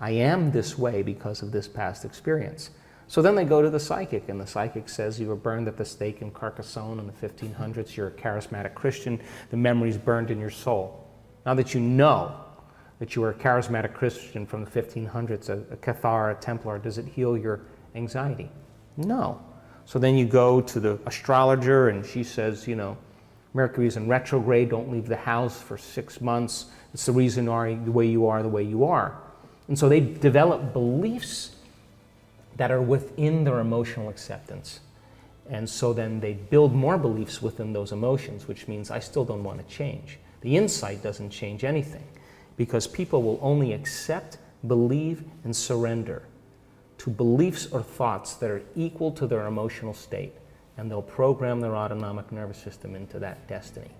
I am this way because of this past experience. So then they go to the psychic, and the psychic says you were burned at the stake in Carcassonne in the 1500s, you're a charismatic Christian, the memory's burned in your soul. Now that you know that you were a charismatic Christian from the 1500s, a Cathar, a Templar, does it heal your anxiety? No. So then you go to the astrologer, and she says, you know, Mercury's in retrograde, don't leave the house for 6 months. It's the reason why the way you are the way you are. And so they develop beliefs that are within their emotional acceptance. And so then they build more beliefs within those emotions, which means I still don't want to change. The insight doesn't change anything, because people will only accept, believe, and surrender to beliefs or thoughts that are equal to their emotional state, and they'll program their autonomic nervous system into that destiny.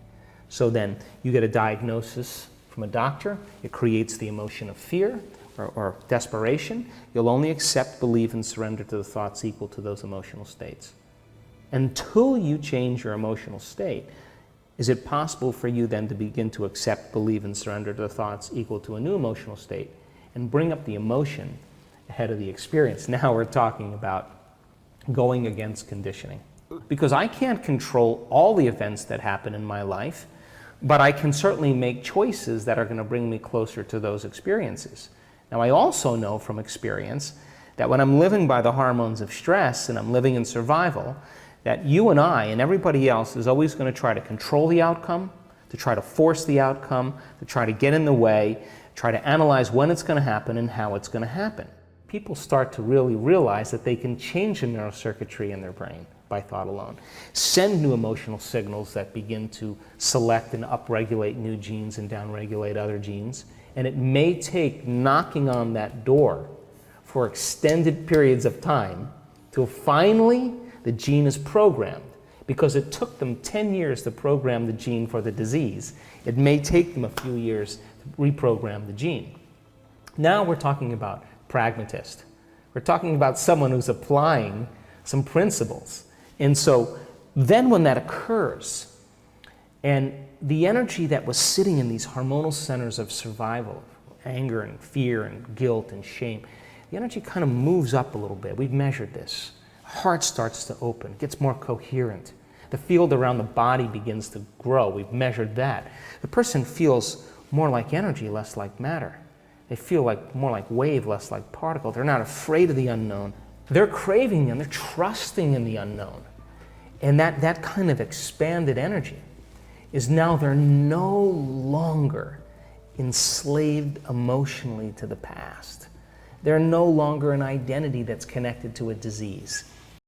So then you get a diagnosis from a doctor, it creates the emotion of fear or desperation. You'll only accept, believe, and surrender to the thoughts equal to those emotional states. Until you change your emotional state, is it possible for you then to begin to accept, believe, and surrender to the thoughts equal to a new emotional state and bring up the emotion ahead of the experience? Now we're talking about going against conditioning. Because I can't control all the events that happen in my life, but I can certainly make choices that are going to bring me closer to those experiences. Now I also know from experience that when I'm living by the hormones of stress and I'm living in survival, that you and I and everybody else is always going to try to control the outcome, to try to force the outcome, to try to get in the way, try to analyze when it's going to happen and how it's going to happen. People start to really realize that they can change the neurocircuitry in their brain by thought alone, send new emotional signals that begin to select and upregulate new genes and downregulate other genes. And it may take knocking on that door for extended periods of time till finally the gene is programmed. Because it took them 10 years to program the gene for the disease, it may take them a few years to reprogram the gene. Now we're talking about pragmatist. We're talking about someone who's applying some principles. And so then when that occurs, and the energy that was sitting in these hormonal centers of survival, anger and fear and guilt and shame, the energy kind of moves up a little bit. We've measured this. Heart starts to open, gets more coherent. The field around the body begins to grow. We've measured that. The person feels more like energy, less like matter. They feel like more like wave, less like particle. They're not afraid of the unknown. They're craving and they're trusting in the unknown. And that kind of expanded energy is now they're no longer enslaved emotionally to the past. They're no longer an identity that's connected to a disease.